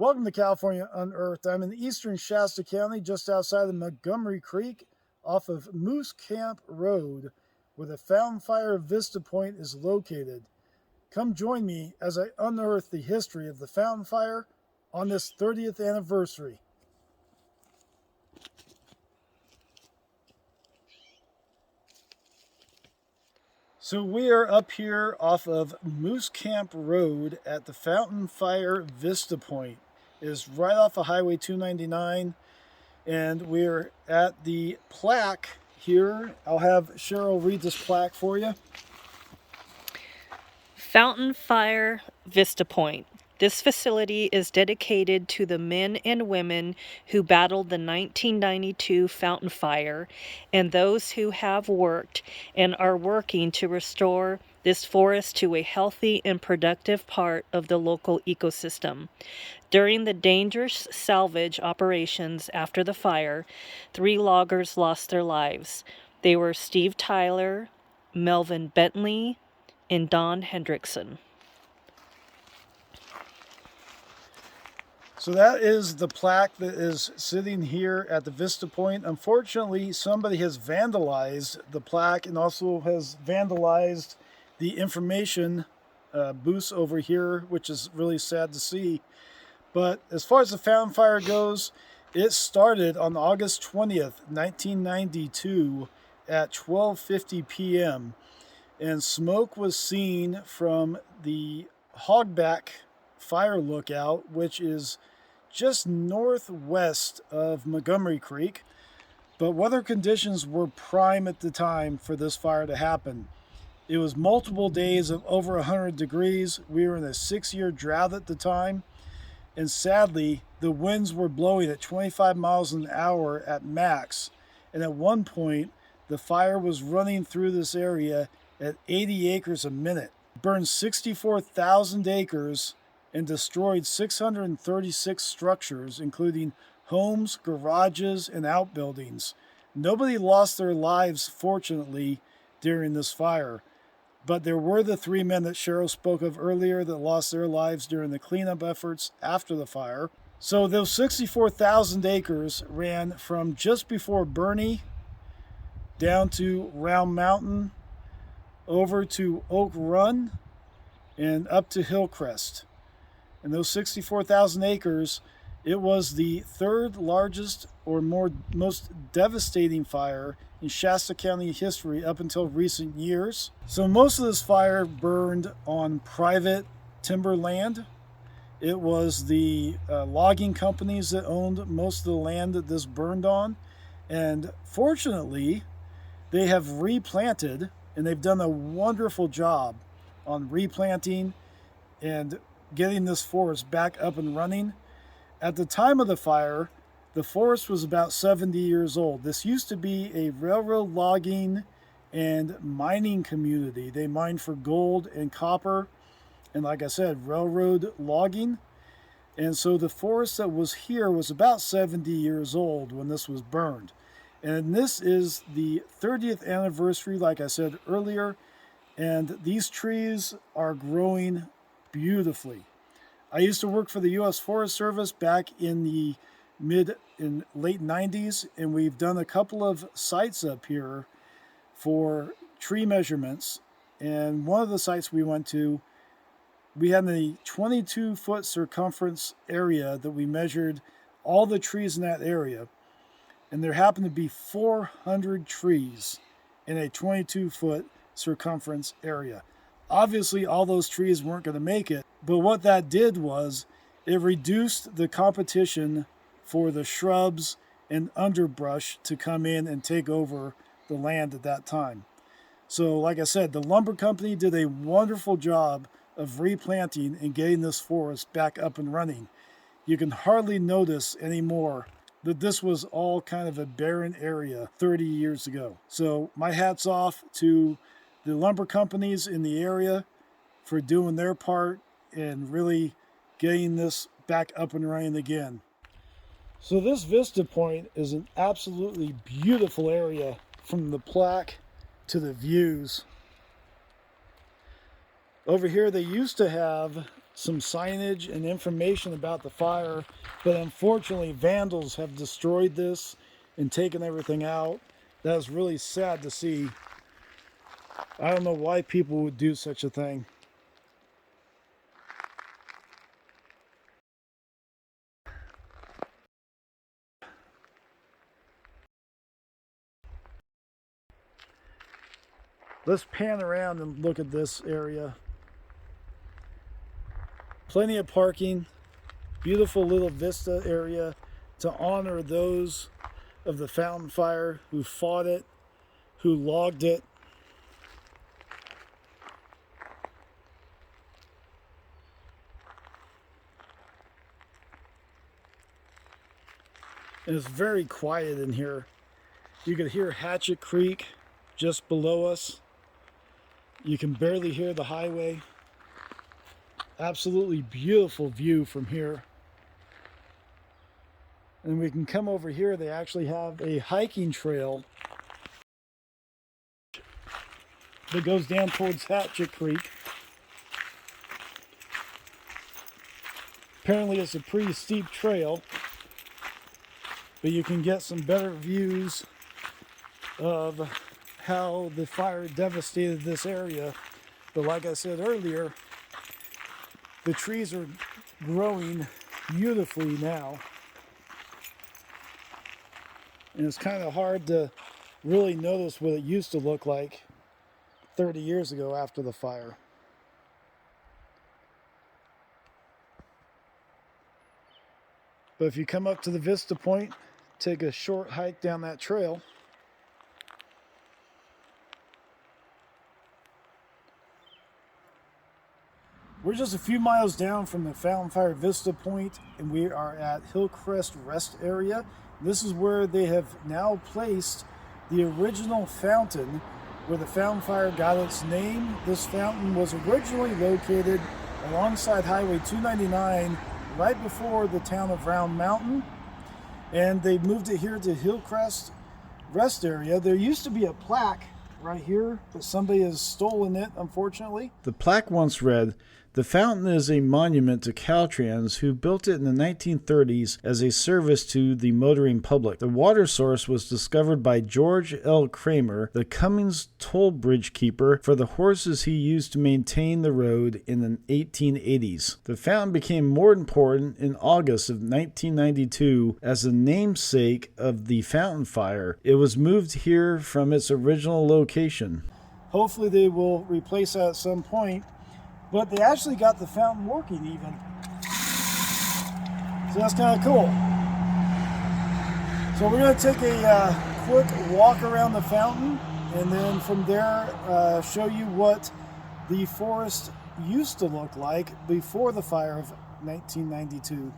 Welcome to California Unearthed. I'm in eastern Shasta County, just outside of Montgomery Creek, off of Moose Camp Road, where the Fountain Fire Vista Point is located. Come join me as I unearth the history of the Fountain Fire on this 30th anniversary. So we are up here off of Moose Camp Road at the Fountain Fire Vista Point. It is right off of Highway 299, and we're at the plaque here. I'll have Cheryl read this plaque for you. Fountain Fire Vista Point. This facility is dedicated to the men and women who battled the 1992 Fountain Fire and those who have worked and are working to restore this forest to a healthy and productive part of the local ecosystem. During the dangerous salvage operations after the fire, 3 loggers lost their lives. They were Steve Tyler, Melvin Bentley, and Don Hendrickson. So that is the plaque that is sitting here at the Vista Point. Unfortunately, somebody has vandalized the plaque and also has vandalized the information booths over here, which is really sad to see. But as far as the Fountain Fire goes, it started on August 20th, 1992 at 12:50 p.m. and smoke was seen from the Hogback Fire Lookout, which is just northwest of Montgomery Creek. But weather conditions were prime at the time for this fire to happen. It was multiple days of over 100 degrees. We were in a 6-year drought at the time. And sadly, the winds were blowing at 25 miles an hour at max. And at one point, the fire was running through this area at 80 acres a minute. It burned 64,000 acres and destroyed 636 structures, including homes, garages, and outbuildings. Nobody lost their lives, fortunately, during this fire. But there were the 3 men that Cheryl spoke of earlier that lost their lives during the cleanup efforts after the fire. So those 64,000 acres ran from just before Bernie down to Round Mountain, over to Oak Run, and up to Hillcrest. And those 64,000 acres, it was the 3rd largest or most devastating fire in Shasta County history up until recent years. So most of this fire burned on private timber land. It was the logging companies that owned most of the land that this burned on. And fortunately, they have replanted, and they've done a wonderful job on replanting and getting this forest back up and running. At the time of the fire, the forest was about 70 years old. This used to be a railroad logging and mining community. They mined for gold and copper, and like I said, railroad logging. And so the forest that was here was about 70 years old when this was burned. And this is the 30th anniversary, like I said earlier, and these trees are growing beautifully. I used to work for the U.S. Forest Service back in the late 90s, and we've done a couple of sites up here for tree measurements. And one of the sites we went to, we had a 22-foot circumference area that we measured all the trees in that area. And there happened to be 400 trees in a 22-foot circumference area. Obviously, all those trees weren't going to make it, but what that did was it reduced the competition for the shrubs and underbrush to come in and take over the land at that time. So, like I said, the lumber company did a wonderful job of replanting and getting this forest back up and running. You can hardly notice anymore that this was all kind of a barren area 30 years ago. So my hat's off to the lumber companies in the area for doing their part and really getting this back up and running again. So this Vista Point is an absolutely beautiful area from the plaque to the views. Over here they used to have some signage and information about the fire, but unfortunately vandals have destroyed this and taken everything out. That is really sad to see. I don't know why people would do such a thing. Let's pan around and look at this area. Plenty of parking, beautiful little vista area to honor those of the fountain fire who fought it, who logged it. And it's very quiet in here. You could hear Hatchet Creek just below us. You can barely hear the highway. Absolutely beautiful view from here. And we can come over here. They actually have a hiking trail that goes down towards Hatchet Creek. Apparently it's a pretty steep trail, but you can get some better views of how the fire devastated this area. But like I said earlier, the trees are growing beautifully now. And it's kind of hard to really notice what it used to look like 30 years ago after the fire. But if you come up to the Vista Point, take a short hike down that trail, we're just a few miles down from the Fountain Fire Vista Point, and we are at Hillcrest Rest Area. This is where they have now placed the original fountain where the Fountain Fire got its name. This fountain was originally located alongside Highway 299 right before the town of Round Mountain, and they moved it here to Hillcrest Rest Area. There used to be a plaque right here, but somebody has stolen it, unfortunately. The plaque once read, "The fountain is a monument to Caltrans, who built it in the 1930s as a service to the motoring public. The water source was discovered by George L. Kramer, the Cummings toll bridge keeper, for the horses he used to maintain the road in the 1880s. The fountain became more important in August of 1992 as the namesake of the fountain fire. It was moved here from its original location." Hopefully they will replace that at some point. But they actually got the fountain working even. So that's kind of cool. So we're going to take a quick walk around the fountain, and then from there show you what the forest used to look like before the fire of 1992.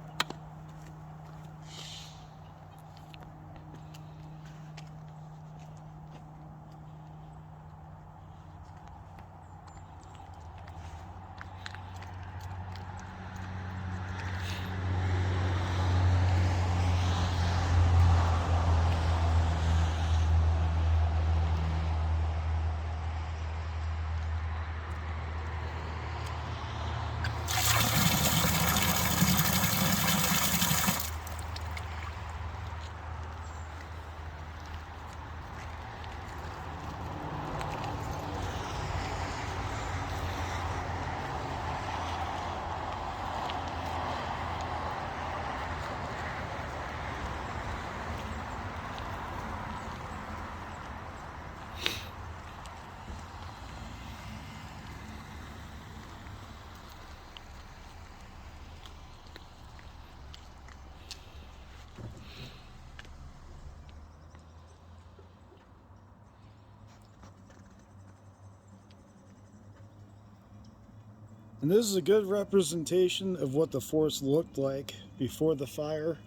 And this is a good representation of what the forest looked like before the fire.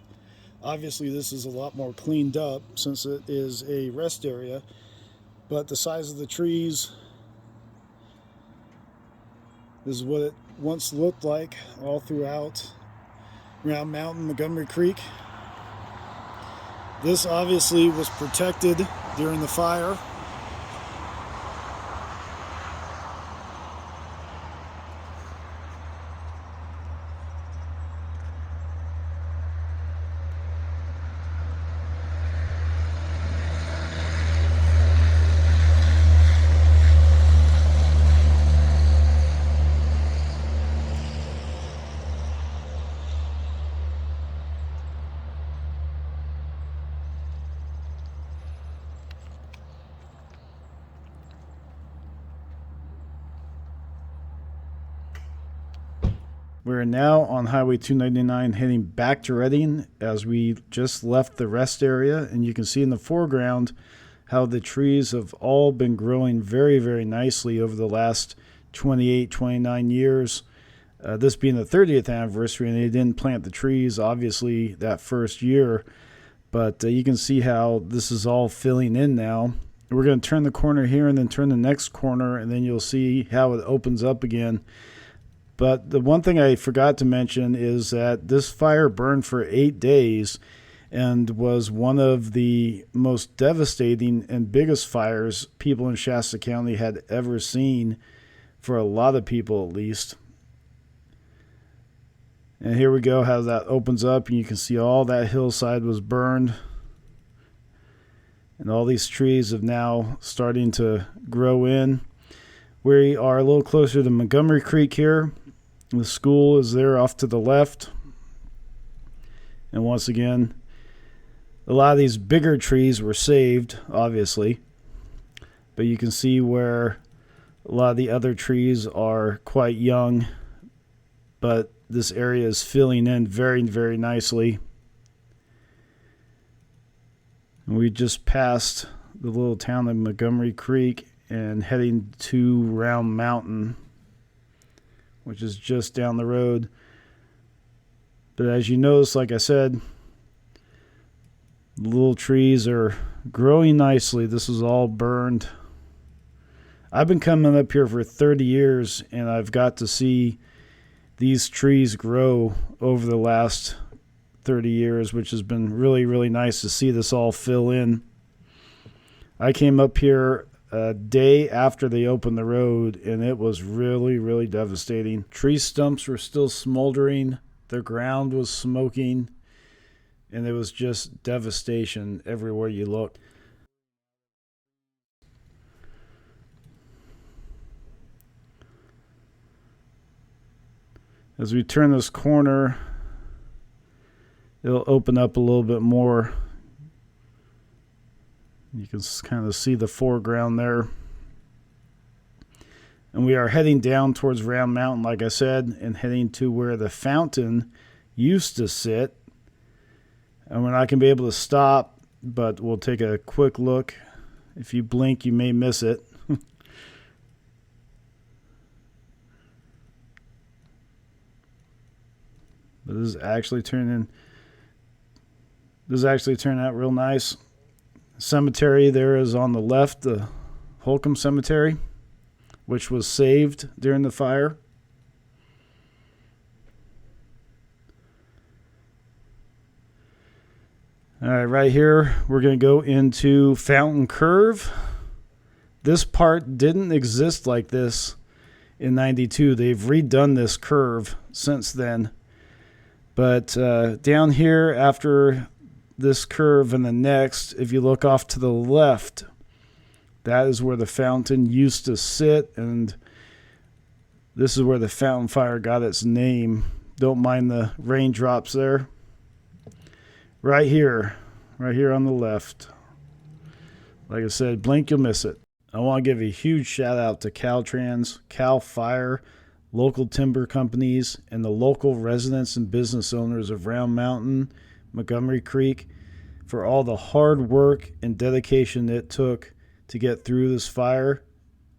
Obviously this is a lot more cleaned up since it is a rest area, but the size of the trees, this is what it once looked like all throughout Round Mountain, Montgomery Creek. This obviously was protected during the fire. We're now on Highway 299 heading back to Redding as we just left the rest area, and you can see in the foreground how the trees have all been growing very, very nicely over the last 28, 29 years. This being the 30th anniversary, and they didn't plant the trees, obviously, that first year. But you can see how this is all filling in now. We're going to turn the corner here and then turn the next corner, and then you'll see how it opens up again. But the one thing I forgot to mention is that this fire burned for 8 days and was one of the most devastating and biggest fires people in Shasta County had ever seen, for a lot of people at least. And here we go, how that opens up, and you can see all that hillside was burned. And all these trees have now starting to grow in. We are a little closer to Montgomery Creek here. The school is there off to the left. And once again, a lot of these bigger trees were saved, obviously. But you can see where a lot of the other trees are quite young. But this area is filling in very, very nicely. And we just passed the little town of Montgomery Creek and heading to Round Mountain, which is just down the road. But as you notice, like I said, the little trees are growing nicely. This is all burned. I've been coming up here for 30 years, and I've got to see these trees grow over the last 30 years, which has been really, really nice to see this all fill in. I came up here a day after they opened the road, and it was really, really devastating. Tree stumps were still smoldering, the ground was smoking, and it was just devastation everywhere you looked. As we turn this corner, it'll open up a little bit more. You can kind of see the foreground there. And we are heading down towards Round Mountain, like I said, and heading to where the fountain used to sit. And we're not going to be able to stop, but we'll take a quick look. If you blink, you may miss it. But this is actually turning out real nice. Cemetery there is on the left, the Holcomb Cemetery, which was saved during the fire. All right, right here, we're going to go into Fountain Curve. This part didn't exist like this in 92. They've redone this curve since then. But down here, after this curve and the next, if you look off to the left, that is where the fountain used to sit, and this is where the fountain fire got its name. Don't mind the raindrops there. Right here on the left. Like I said, blink, you'll miss it. I want to give a huge shout out to Caltrans, Cal Fire, local timber companies, and the local residents and business owners of Round Mountain, Montgomery Creek, for all the hard work and dedication it took to get through this fire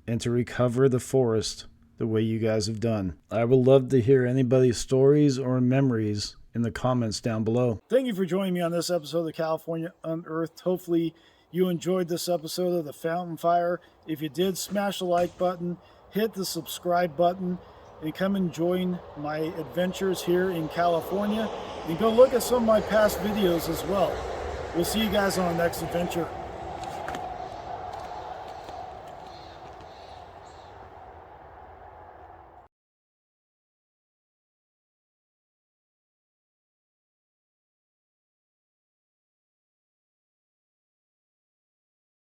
and to recover the forest the way you guys have done. I would love to hear anybody's stories or memories in the comments down below. Thank you for joining me on this episode of California Unearthed. Hopefully you enjoyed this episode of the Fountain Fire. If you did, smash the like button, hit the subscribe button, and come and join my adventures here in California. And go look at some of my past videos as well. We'll see you guys on the next adventure.